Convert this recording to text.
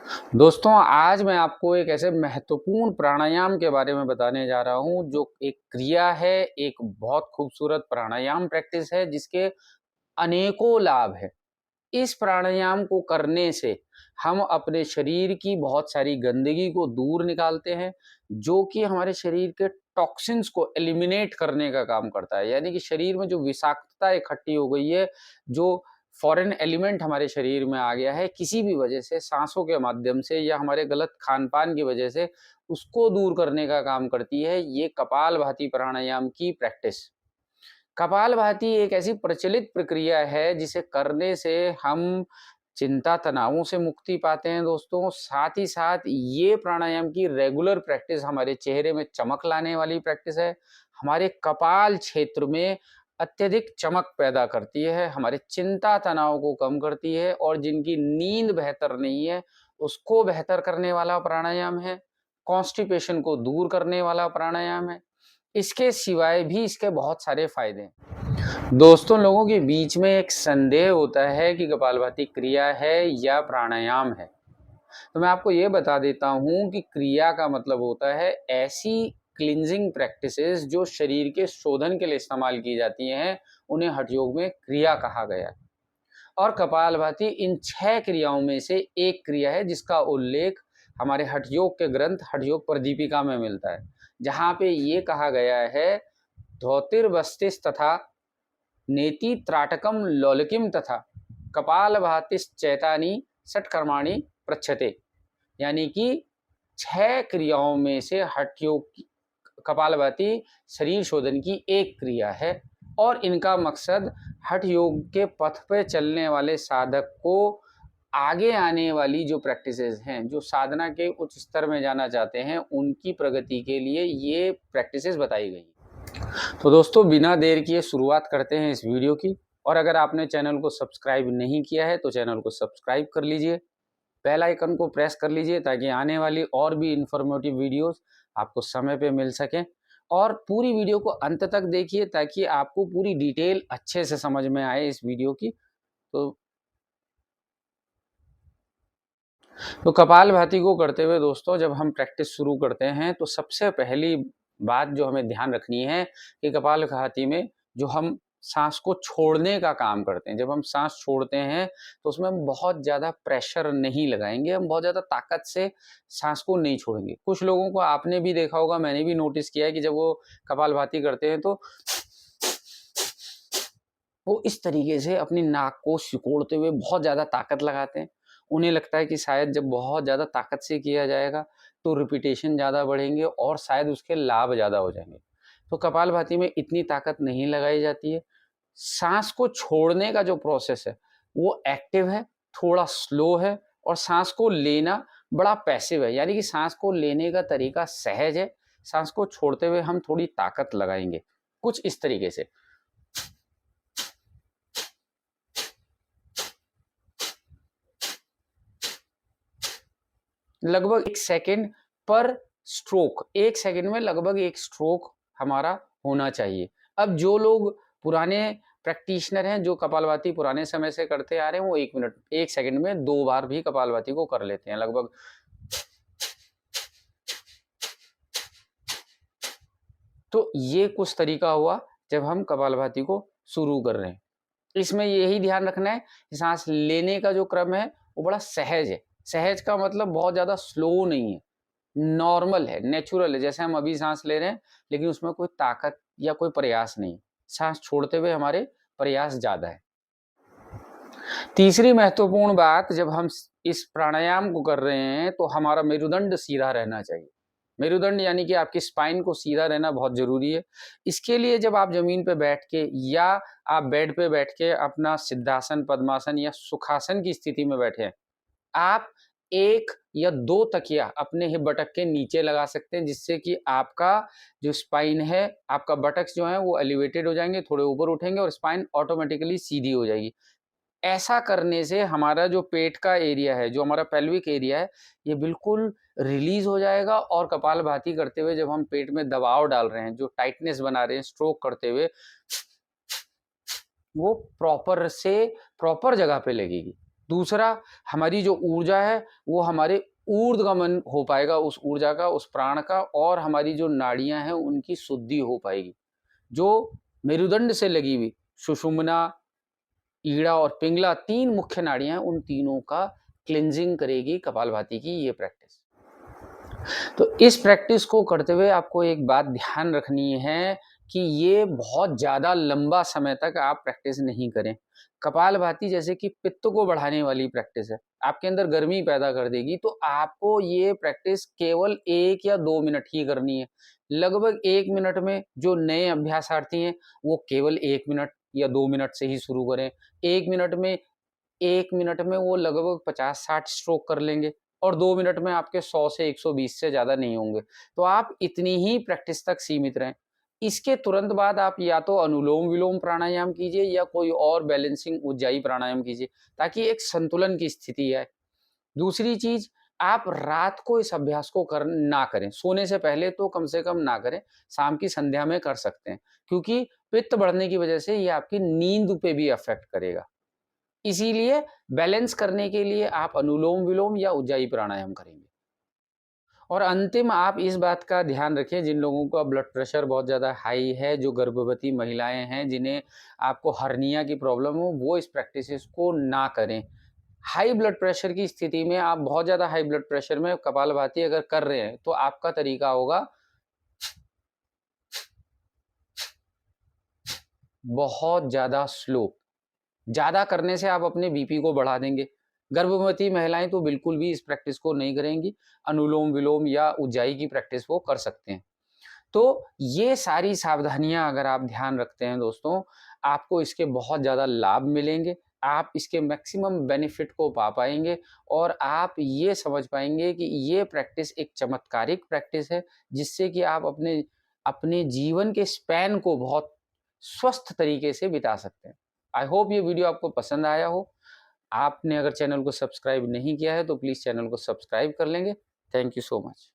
दोस्तों, आज मैं आपको एक ऐसे महत्वपूर्ण प्राणायाम के बारे में बताने जा रहा हूँ, जो एक क्रिया है, एक बहुत खूबसूरत प्राणायाम प्रैक्टिस है, जिसके अनेकों लाभ हैं। इस प्राणायाम को करने से हम अपने शरीर की बहुत सारी गंदगी को दूर निकालते हैं, जो कि हमारे शरीर के टॉक्सिन्स को एलिमिनेट करने का काम करता है। यानी कि शरीर में जो विषाक्तता इकट्ठी हो गई है, जो फॉरेन एलिमेंट हमारे शरीर में आ गया है, किसी भी वजह से, साँसों के माध्यम से या हमारे गलत खान-पान की वजह से, उसको दूर करने का काम करती है ये कपालभाति प्राणायाम की प्रैक्टिस। कपालभाति एक ऐसी प्रचलित प्रक्रिया है जिसे करने से हम चिंता तनावों से मुक्ति पाते हैं दोस्तों। साथ ही साथ ये प्राणायाम की रेगुलर प्रैक्टिस हमारे चेहरे में चमक लाने वाली प्रैक्टिस है। हमारे कपाल क्षेत्र में अत्यधिक चमक पैदा करती है, हमारे चिंता तनाव को कम करती है और जिनकी नींद बेहतर नहीं है, उसको बेहतर करने वाला प्राणायाम है। कॉन्स्टिपेशन को दूर करने वाला प्राणायाम है। इसके सिवाय भी इसके बहुत सारे फ़ायदे हैं। दोस्तों, लोगों के बीच में एक संदेह होता है कि कपालभाति क्रिया है या प्राणायाम है। तो मैं आपको ये बता देता हूँ कि क्रिया का मतलब होता है ऐसी क्लींजिंग प्रैक्टिसेस जो शरीर के शोधन के लिए इस्तेमाल की जाती हैं, उन्हें हठ योग में क्रिया कहा गया है। और कपालभाति इन 6 क्रियाओं में से एक क्रिया है जिसका उल्लेख हमारे हठ योग के ग्रंथ हठ योग प्रदीपिका में मिलता है, जहाँ पे ये कहा गया है धौतिर्वस्तिस तथा नेति त्राटकम लौलिकिम तथा कपालभातिश्चैतानि षट्कर्माणि पृच्छते। यानी कि 6 क्रियाओं में से हठ योग कपालभाति शरीर शोधन की एक क्रिया है और इनका मकसद हठ योग के पथ पे चलने वाले साधक को आगे आने वाली जो प्रैक्टिसेस हैं, जो साधना के उच्च स्तर में जाना चाहते हैं, उनकी प्रगति के लिए ये प्रैक्टिसेस बताई गई। तो दोस्तों, बिना देर किए शुरुआत करते हैं इस वीडियो की। और अगर आपने चैनल को सब्सक्राइब नहीं किया है तो चैनल को सब्सक्राइब कर लीजिए, बेल आइकन को प्रेस कर लीजिए ताकि आने वाली और भी इन्फॉर्मेटिव वीडियोस आपको समय पे मिल सकें। और पूरी वीडियो को अंत तक देखिए ताकि आपको पूरी डिटेल अच्छे से समझ में आए इस वीडियो की। तो कपालभाति को करते हुए दोस्तों, जब हम प्रैक्टिस शुरू करते हैं तो सबसे पहली बात जो हमें ध्यान रखनी है कि कपालभाति में जो हम सांस को छोड़ने का काम करते हैं, जब हम सांस छोड़ते हैं तो उसमें हम बहुत ज़्यादा प्रेशर नहीं लगाएंगे, हम बहुत ज़्यादा ताकत से सांस को नहीं छोड़ेंगे। कुछ लोगों को आपने भी देखा होगा, मैंने भी नोटिस किया है कि जब वो कपालभाति करते हैं तो वो इस तरीके से अपनी नाक को सिकोड़ते हुए बहुत ज़्यादा ताकत लगाते हैं। उन्हें लगता है कि शायद जब बहुत ज़्यादा ताकत से किया जाएगा तो रिपीटेशन ज़्यादा बढ़ेंगे और शायद उसके लाभ ज़्यादा हो जाएंगे। तो कपालभाति में इतनी ताकत नहीं लगाई जाती है। सांस को छोड़ने का जो प्रोसेस है वो एक्टिव है, थोड़ा स्लो है और सांस को लेना बड़ा पैसिव है। यानी कि सांस को लेने का तरीका सहज है, सांस को छोड़ते हुए हम थोड़ी ताकत लगाएंगे, कुछ इस तरीके से। लगभग 1 सेकंड पर स्ट्रोक, 1 सेकंड में लगभग 1 स्ट्रोक हमारा होना चाहिए। अब जो लोग पुराने प्रैक्टिशनर हैं, जो कपालभाति पुराने समय से करते आ रहे हैं, वो 1 मिनट 1 सेकंड में 2 बार भी कपालभाति को कर लेते हैं लगभग। तो ये कुछ तरीका हुआ जब हम कपालभाति को शुरू कर रहे हैं। इसमें यही ध्यान रखना है कि सांस लेने का जो क्रम है वो बड़ा सहज है। सहज का मतलब बहुत ज़्यादा स्लो नहीं है, नॉर्मल है, नेचुरल है, जैसे हम अभी सांस ले रहे हैं, लेकिन उसमें कोई ताकत या कोई प्रयास नहीं। सांस छोड़ते हुए हमारे प्रयास ज़्यादा है। तीसरी महत्वपूर्ण बात, जब हम इस प्राणायाम को कर रहे हैं तो हमारा मेरुदंड सीधा रहना चाहिए। मेरुदंड यानी कि आपकी स्पाइन को सीधा रहना बहुत ज़रूरी है। इसके लिए जब आप ज़मीन पे बैठ के या आप बेड पे बैठ के अपना सिद्धासन, पद्मासन या सुखासन की स्थिति में बैठे हैं, आप 1 या 2 तकिया अपने हिप बटक के नीचे लगा सकते हैं, जिससे कि आपका जो स्पाइन है, आपका बटक्स जो हैं वो एलिवेटेड हो जाएँगे, थोड़े ऊपर उठेंगे और स्पाइन ऑटोमेटिकली सीधी हो जाएगी। ऐसा करने से हमारा जो पेट का एरिया है, जो हमारा पेल्विक एरिया है, ये बिल्कुल रिलीज़ हो जाएगा और कपालभाति करते हुए जब हम पेट में दबाव डाल रहे हैं, जो टाइटनेस बना रहे हैं स्ट्रोक करते हुए, वो प्रॉपर जगह पे लगेगी। दूसरा, हमारी जो ऊर्जा है वो हमारे ऊर्ध्वगमन हो पाएगा उस ऊर्जा का, उस प्राण का, और हमारी जो नाड़ियां हैं उनकी शुद्धि हो पाएगी। जो मेरुदंड से लगी हुई सुषुम्ना, ईड़ा और पिंगला 3 मुख्य नाड़ियां हैं, उन तीनों का क्लींजिंग करेगी कपालभाति की ये प्रैक्टिस। तो इस प्रैक्टिस को करते हुए आपको एक बात ध्यान रखनी है कि ये बहुत ज़्यादा लंबा समय तक आप प्रैक्टिस नहीं करें। कपालभाति जैसे कि पित्त को बढ़ाने वाली प्रैक्टिस है, आपके अंदर गर्मी पैदा कर देगी, तो आपको ये प्रैक्टिस केवल 1 या 2 मिनट ही करनी है। लगभग 1 मिनट में जो नए अभ्यासार्थी हैं, वो केवल 1 मिनट या 2 मिनट से ही शुरू करें। 1 मिनट में वो लगभग 50-60 स्ट्रोक कर लेंगे और 2 मिनट में आपके 100 से 120 से ज़्यादा नहीं होंगे। तो आप इतनी ही प्रैक्टिस तक सीमित रहें। इसके तुरंत बाद आप या तो अनुलोम-विलोम प्राणायाम कीजिए या कोई और बैलेंसिंग ऊर्जाई प्राणायाम कीजिए, ताकि एक संतुलन की स्थिति आए। दूसरी चीज़, आप रात को इस अभ्यास को ना करें। सोने से पहले तो कम से कम ना करें, शाम की संध्या में कर सकते हैं, क्योंकि पित्त बढ़ने की वजह से ये आपकी नींद पे भी अफ़ेक्ट करेगा। इसीलिए बैलेंस करने के लिए आप अनुलोम-विलोम या ऊर्जाई प्राणायाम करेंगे। और अंतिम, आप इस बात का ध्यान रखें, जिन लोगों का ब्लड प्रेशर बहुत ज़्यादा हाई है, जो गर्भवती महिलाएँ हैं, जिन्हें आपको हर्निया की प्रॉब्लम हो, वो इस प्रैक्टिसेस को ना करें। हाई ब्लड प्रेशर की स्थिति में, आप बहुत ज़्यादा हाई ब्लड प्रेशर में कपालभाति अगर कर रहे हैं, तो आपका तरीका होगा बहुत ज़्यादा स्लो। ज़्यादा करने से आप अपने बीपी को बढ़ा देंगे। गर्भवती महिलाएँ तो बिल्कुल भी इस प्रैक्टिस को नहीं करेंगी। अनुलोम-विलोम या ऊंचाई की प्रैक्टिस वो कर सकते हैं। तो ये सारी सावधानियाँ अगर आप ध्यान रखते हैं दोस्तों, आपको इसके बहुत ज़्यादा लाभ मिलेंगे। आप इसके मैक्सिमम बेनिफिट को पा पाएँगे और आप ये समझ पाएँगे कि ये प्रैक्टिस एक चमत्कारिक प्रैक्टिस है, जिससे कि आप अपने अपने जीवन के स्पैन को बहुत स्वस्थ तरीके से बिता सकते हैं। आई होप ये वीडियो आपको पसंद आया हो। आपने अगर चैनल को सब्सक्राइब नहीं किया है, तो प्लीज़ चैनल को सब्सक्राइब कर लेंगे। Thank you so much.